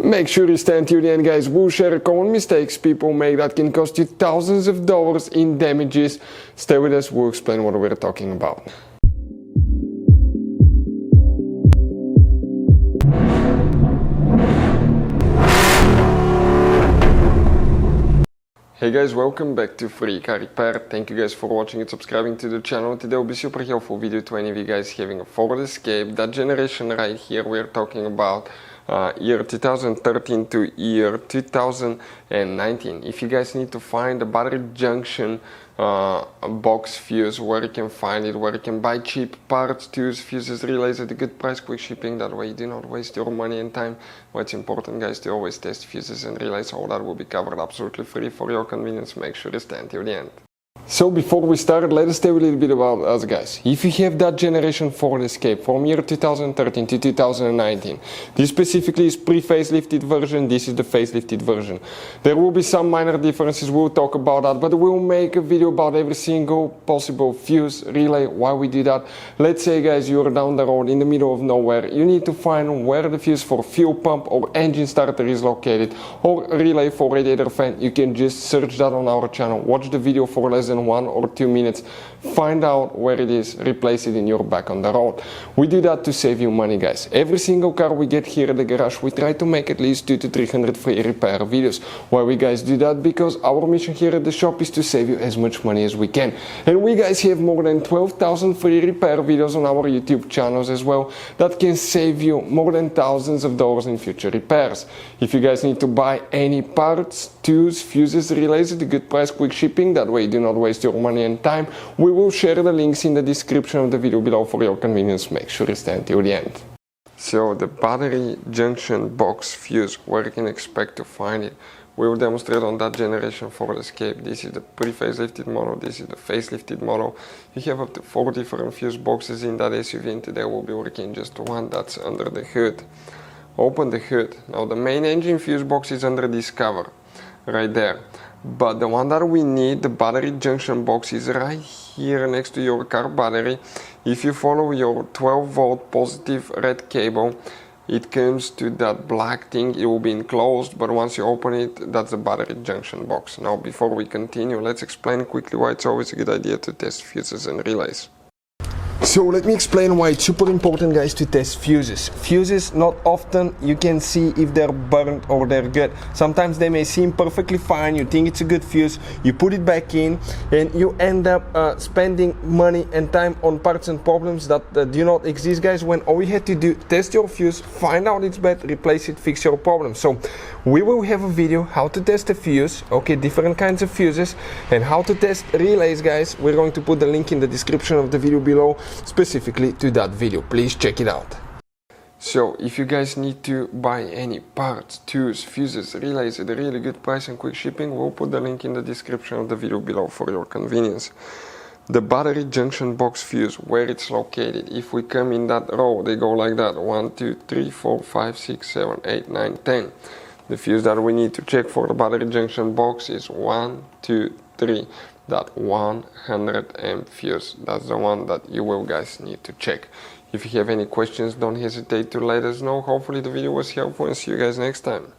Make sure you stand till the end, guys. We'll share common mistakes people make that can cost you thousands of dollars in damages. Stay with us, we'll explain what we're talking about. Hey guys, welcome back to Free Car Repair. Thank you guys for watching and subscribing to the channel. Today will be super helpful video to any of you guys having a Ford Escape. That generation right here we're talking about year 2013 to year 2019. If you guys need to find the battery junction box fuse, where you can find it, where you can buy cheap parts, tools, fuses, relays at a good price, quick shipping, that way you do not waste your money and time. What's important, guys, to always test fuses and relays. All that will be covered absolutely free for your convenience. Make sure you stay until the end. So before we start, let us tell you a little bit about us, guys. If you have that generation Ford Escape from year 2013 to 2019, this specifically is pre-facelifted version, this is the facelifted version. There will be some minor differences, we'll talk about that, but we'll make a video about every single possible fuse, relay, why we do that. Let's say, guys, you're down the road in the middle of nowhere, you need to find where the fuse for fuel pump or engine starter is located, or relay for radiator fan. You can just search that on our channel, watch the video for less than 1 or 2 minutes, find out where it is, replace it in your back on the road. We do that to save you money, guys. Every single car we get here at the garage, we try to make at least 200 to 300 free repair videos. Why we guys do that? Because our mission here at the shop is to save you as much money as we can. And we guys have more than 12,000 free repair videos on our YouTube channels as well that can save you more than thousands of dollars in future repairs. If you guys need to buy any parts, tools, fuses, relays at a good price, quick shipping, that way you do not waste your money and time, we will share the links in the description of the video below for your convenience. Make sure you stay until the end. So the battery junction box fuse, where you can expect to find it, we will demonstrate on that generation Ford Escape. This is the pre-facelifted model, this is the facelifted model. You have up to 4 different fuse boxes in that SUV, and today we'll be working just one that's under the hood. Open the hood. Now the main engine fuse box is under this cover, right there. But the one that we need, the battery junction box, is right here next to your car battery. If you follow your 12 volt positive red cable, it comes to that black thing. It will be enclosed, but once you open it, that's the battery junction box. Now before we continue, let's explain quickly why it's always a good idea to test fuses and relays. So let me explain why it's super important, guys, to test fuses. Fuses, not often you can see if they're burnt or they're good. Sometimes they may seem perfectly fine, you think it's a good fuse, you put it back in, and you end up spending money and time on parts and problems that do not exist, guys, when all you had to do, test your fuse, find out it's bad, replace it, fix your problem. So we will have a video how to test a fuse, okay, different kinds of fuses, and how to test relays, guys. We're going to put the link in the description of the video below, specifically to that video. Please check it out. So if you guys need to buy any parts, tools, fuses, relays at a really good price and quick shipping, we'll put the link in the description of the video below for your convenience. The battery junction box fuse, where it's located, if we come in that row, they go like that: 1, 2, 3, 4, 5, 6, 7, 8, 9, 10. The fuse that we need to check for the battery junction box is 1, 2, 3. That 100 amp fuse, that's the one that you will, guys, need to check. If you have any questions, don't hesitate to let us know. Hopefully the video was helpful, and see you guys next time.